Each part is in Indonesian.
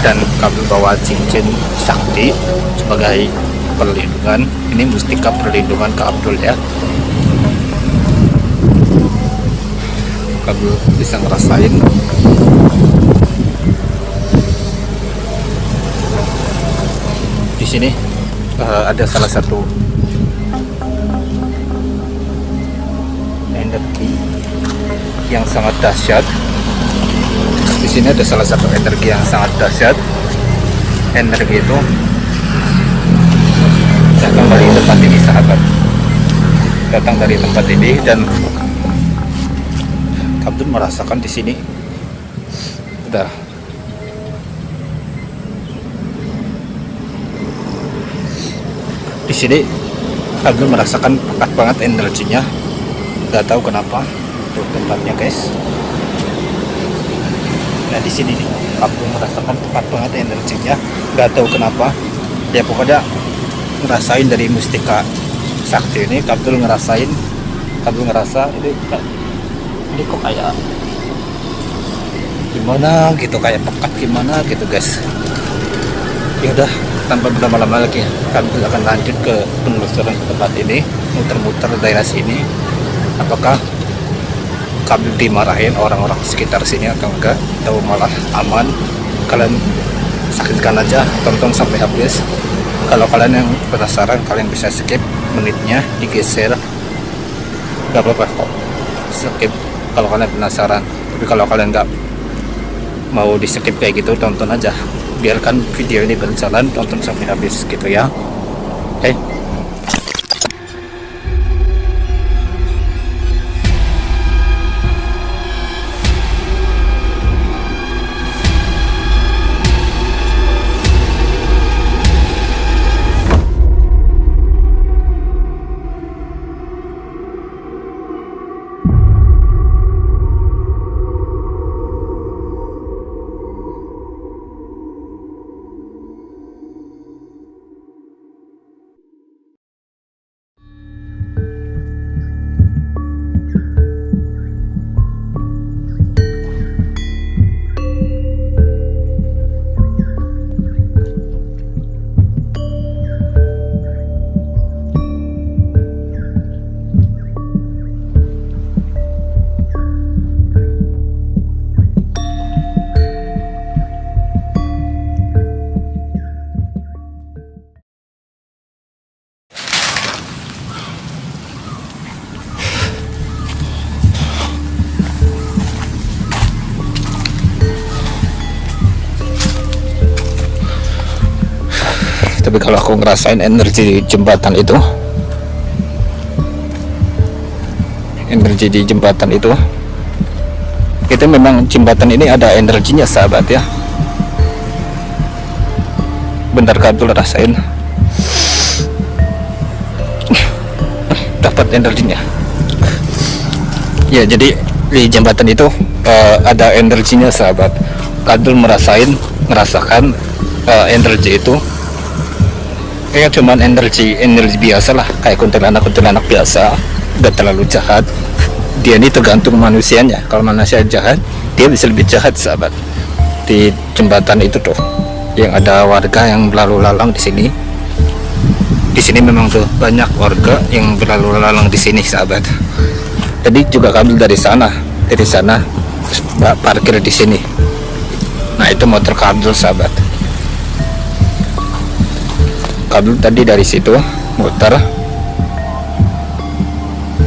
dan kabel bawa cincin sakti sebagai perlindungan. Ini mustika perlindungan ke Abdul ya. Kabel bisa ngerasain. Di sini ada salah satu energi yang sangat dahsyat. Di sini ada salah satu energi yang sangat dahsyat. Energi itu datang dari tempat ini, sahabat. Datang dari tempat ini, dan Abdul merasakan di sini. Udah. Di sini Abdul merasakan pekat banget energinya. Gak tahu kenapa. Tuh tempatnya, guys. Nah di sini nih, Abdul merasakan pekat banget energinya. Gak tahu kenapa. Ya pokoknya ngerasain dari mustika sakti ini. Abdul ngerasa ini kok kayak gimana gitu, kayak pekat gimana gitu, guys. Ya udah, tanpa berlama-lama lagi, Abdul akan lanjut ke penelusuran tempat ini, muter-muter daerah sini. Apakah Abdul dimarahin orang-orang sekitar sini atau enggak, atau malah aman? Kalian saksikan aja, tonton sampai habis. Kalau kalian yang penasaran, kalian bisa skip menitnya, digeser, gak apa-apa kok, skip kalau kalian penasaran. Tapi kalau kalian nggak mau di skip kayak gitu, tonton aja, biarkan video ini berjalan, tonton sampai habis gitu ya. Oke. Tapi kalau aku ngerasain energi di jembatan itu, itu memang jembatan ini ada energinya, sahabat ya. Bentar, Abdul rasain, dapat energinya. Ya, jadi di jembatan itu ada energinya, sahabat. Abdul ngerasakan energi itu. Kayak cuman energi biasa lah, kayak kuntilanak biasa, gak terlalu jahat. Dia ini tergantung manusianya. Kalau manusia jahat, dia bisa lebih jahat, sahabat. Di jembatan itu tuh, yang ada warga yang berlalu lalang di sini. Di sini memang tuh banyak warga yang berlalu lalang di sini, sahabat. Tadi juga kami dari sana terus parkir di sini. Nah itu motor Abdul, sahabat. Kabel tadi dari situ muter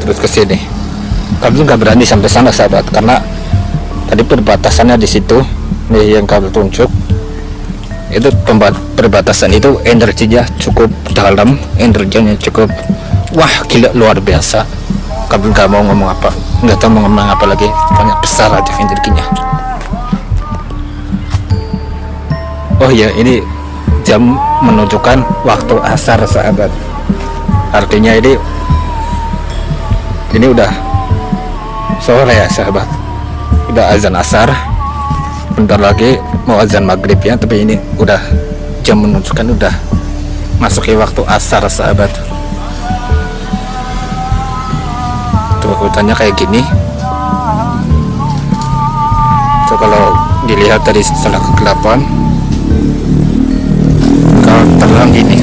terus ke sini. Kabel nggak berani sampai sana, sahabat, karena tadi perbatasannya di situ nih yang kabel tunjuk. Itu perbatasan itu energinya cukup dalam, energinya cukup wah gila, luar biasa. Kabel nggak mau ngomong apa, nggak tahu mau ngomong apa lagi, banyak besar aja energinya. Oh ya, ini jam menunjukkan waktu asar, sahabat. Artinya ini udah sore ya, sahabat. Udah azan asar, bentar lagi mau azan maghrib ya. Tapi ini udah jam menunjukkan udah masuki waktu asar, sahabat. Tuh hutannya kayak gini. So kalau dilihat dari setelah kegelapan, terang gini.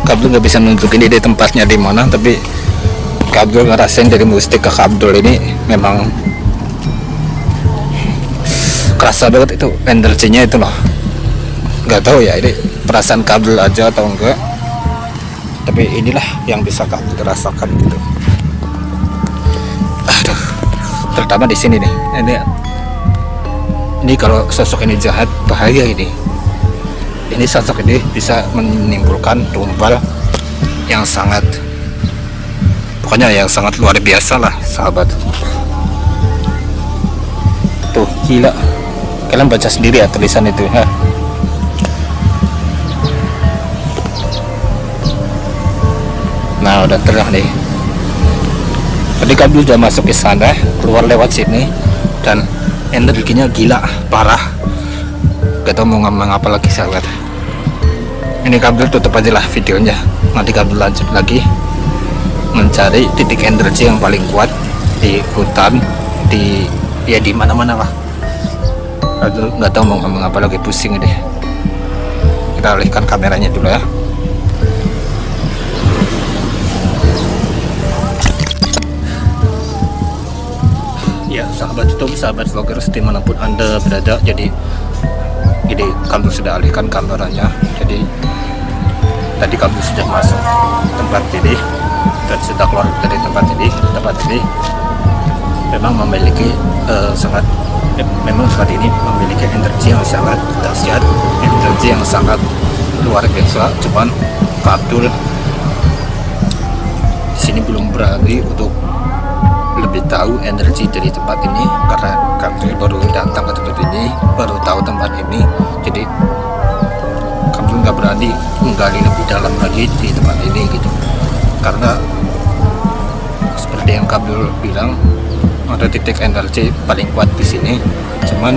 Kabel nggak bisa nunjukin di tempatnya di mana, tapi Kabel ngerasain dari mustik ke Abdul ini memang kerasa banget itu energinya itu loh. Nggak tahu ya ini perasaan Kabel aja atau enggak, tapi inilah yang bisa Kabel rasakan gitu. Aduh, terutama di sini nih. Ini kalau sosok ini jahat bahaya ini. Ini sosok ini bisa menimbulkan tumpal yang sangat, pokoknya yang sangat luar biasa lah sahabat. Tuh gila, kalian baca sendiri ya tulisan itu ya. Nah udah terang nih. Tadi Kabel udah masuk ke sana, keluar lewat sini, dan energinya gila parah. Gak tau mau ngomong apa lagi sahabat. Ini Kabel tutup aja lah videonya, nanti Kabel lanjut lagi mencari titik energi yang paling kuat di hutan, di ya di mana-mana lah. Aduh nggak tahu mau ngomong apa lagi, pusing deh. Kita alihkan kameranya dulu ya. Ya sahabat YouTube, sahabat vloggers dimanapun anda berada, jadi Kabel sudah alihkan kameranya. Jadi tadi Kabel sudah masuk tempat ini dan sudah keluar dari tempat ini memang memiliki memang tempat ini memiliki energi yang sangat dahsyat, energi yang sangat luar biasa. Cuman Kabel di sini belum berani untuk lebih tahu energi dari tempat ini karena Kabel baru datang ke tempat ini, baru tahu tempat ini. Jadi Kabel nggak berani menggali lebih dalam lagi di tempat ini gitu, karena seperti yang Kabel bilang ada titik energi paling kuat di sini. Cuman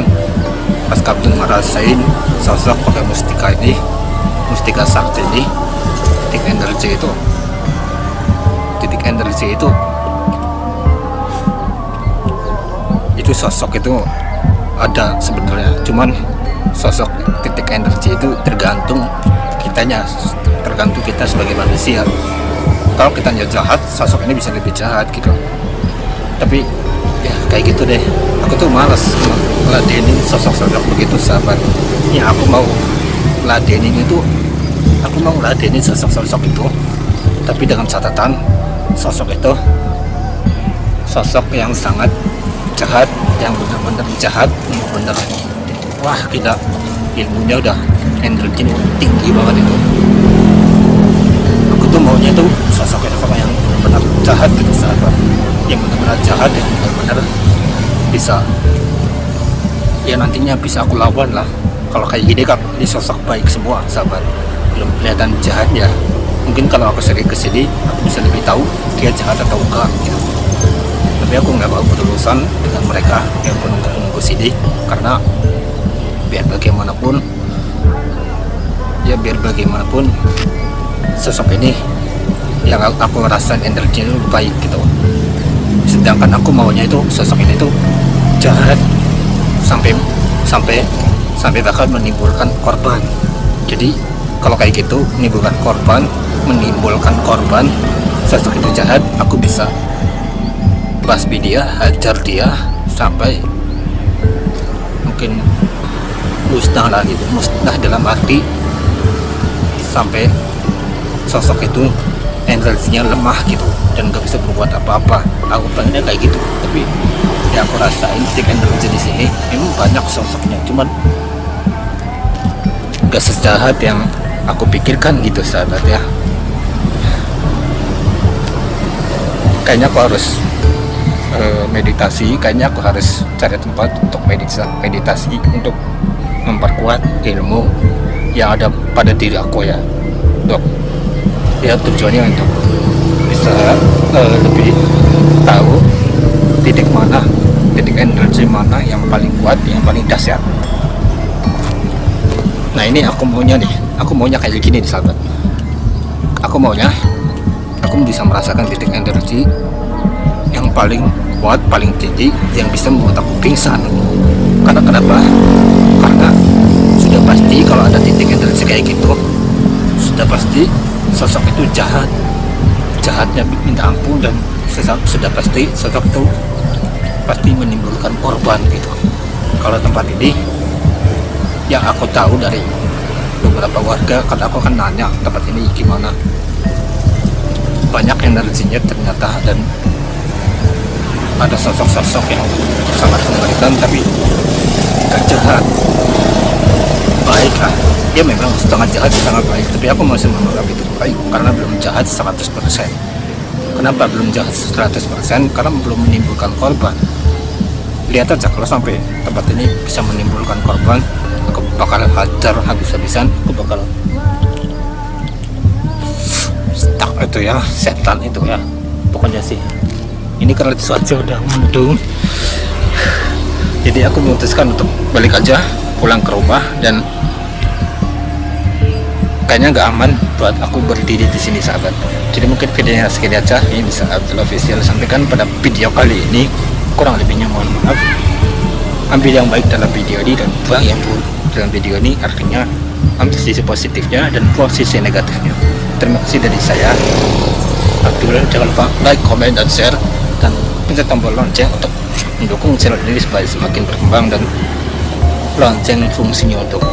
pas Kabel ngerasain sosok pakai mustika ini, mustika sakti ini, titik energi itu sosok itu ada sebenarnya. Cuman sosok titik energi itu tergantung kita sebagai manusia. Kalau kita jahat, sosok ini bisa lebih jahat gitu. Tapi ya kayak gitu deh, aku tuh males ngeladenin sosok-sosok begitu sahabat. Ya aku mau ngeladenin sosok-sosok itu, tapi dengan catatan sosok itu sosok yang sangat jahat, yang benar-benar jahat, benar. Wah kita ilmunya udah energinya tinggi banget itu. Aku tuh maunya tuh sosok yang benar-benar jahat gitu sahabat, yang benar-benar jahat, yang benar-benar bisa ya nantinya bisa aku lawan lah. Kalau kayak gini kan ini sosok baik semua sahabat, belum kelihatan jahat ya. Mungkin kalau aku sering kesini aku bisa lebih tahu dia jahat atau enggak gitu. Tapi aku nggak mau berurusan dengan mereka yang menunggu sini, karena biar bagaimanapun sosok ini yang aku ngerasain energinya itu baik gitu. Sedangkan aku maunya itu sosok ini tuh jahat sampai bakal menimbulkan korban. Jadi kalau kayak gitu menimbulkan korban, sosok itu jahat, aku bisa basmi dia, hajar dia sampai mungkin musnah lah gitu. Musnah dalam arti sampai sosok itu energinya lemah gitu dan gak bisa berbuat apa-apa. Aku pengennya kayak gitu, tapi ya aku rasain titik energi di sini memang banyak sosoknya, cuman gak sejahat yang aku pikirkan gitu sahabat ya. Kayaknya aku harus meditasi, kayaknya aku harus cari tempat untuk meditasi untuk memperkuat ilmu yang ada pada diri aku ya. Tujuannya untuk bisa lebih tahu titik energi mana yang paling kuat, yang paling dahsyat. Nah ini aku maunya kayak gini nih sahabat. Aku maunya aku bisa merasakan titik energi yang paling kuat, paling tinggi, yang bisa membuat aku pingsan. Karena kenapa? Karena sudah pasti kalau ada titik energi kayak gitu, sudah pasti sosok itu jahatnya minta ampun, dan sudah pasti sosok itu pasti menimbulkan korban gitu. Kalau tempat ini yang aku tahu dari beberapa warga, karena aku akan nanya tempat ini gimana, banyak energinya ternyata, dan ada sosok-sosok yang sangat mengerikan tapi gak jahat, baik lah. Dia memang setengah jahat setengah baik, tapi aku masih menganggap itu baik karena belum jahat 100%. Kenapa belum jahat 100%? Karena belum menimbulkan korban. Lihat aja kalau sampai tempat ini bisa menimbulkan korban, aku bakal hajar habis-habisan, aku bakal stuck itu ya, setan itu ya, pokoknya sih. Ini karena cuaca udah mendung, jadi aku memutuskan untuk balik aja, pulang ke rumah. Dan kayaknya nggak aman buat aku berdiri di sini sahabat. Jadi mungkin videonya segini aja. Ini bisa Abdul Official sampaikan pada video kali ini. Kurang lebihnya mohon maaf. Ambil yang baik dalam video ini dan buang yang buruk dalam video ini. Artinya ambil sisi positifnya dan buang sisi negatifnya. Terima kasih dari saya Abdul. Jangan lupa like, comment, dan share, dan pencet tombol lonceng untuk mendukung channel ini supaya semakin berkembang, dan lonceng fungsinya untuk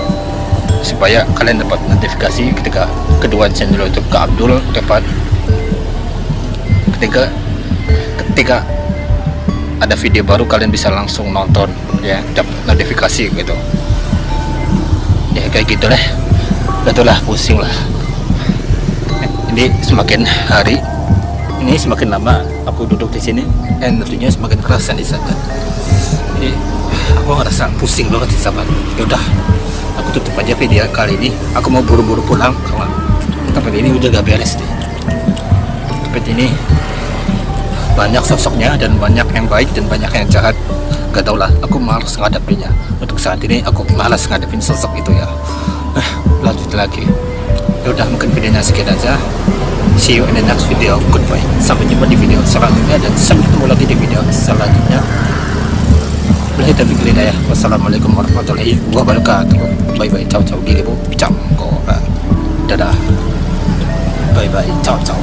supaya kalian dapat notifikasi ketika kedua channel YouTube Kak Abdul dapat ketika ada video baru, kalian bisa langsung nonton ya, dapat notifikasi gitu ya, kayak gitulah. Itulah pusing lah. Ini semakin hari ini semakin lama aku duduk di sini, energinya semakin kerasa di sana. Jadi aku ngerasa pusing banget sih sahabat. Yaudah, aku tutup aja video kali ini. Aku mau buru-buru pulang karena tempat ini udah gak beres nih. Tempat ini banyak sosoknya, dan banyak yang baik dan banyak yang jahat. Gak tau lah, aku malas ngadepinnya. Untuk saat ini aku malas ngadepin sosok itu ya. Lanjut lagi. Yaudah, mungkin videonya sekian aja. See you in the next video. Goodbye. Sampai jumpa di video selanjutnya, dan sampai ketemu lagi di video selanjutnya. Wassalamualaikum warahmatullahi wabarakatuh. Bye bye, ciao ciao, gigi bu, dadah, bye bye, ciao ciao.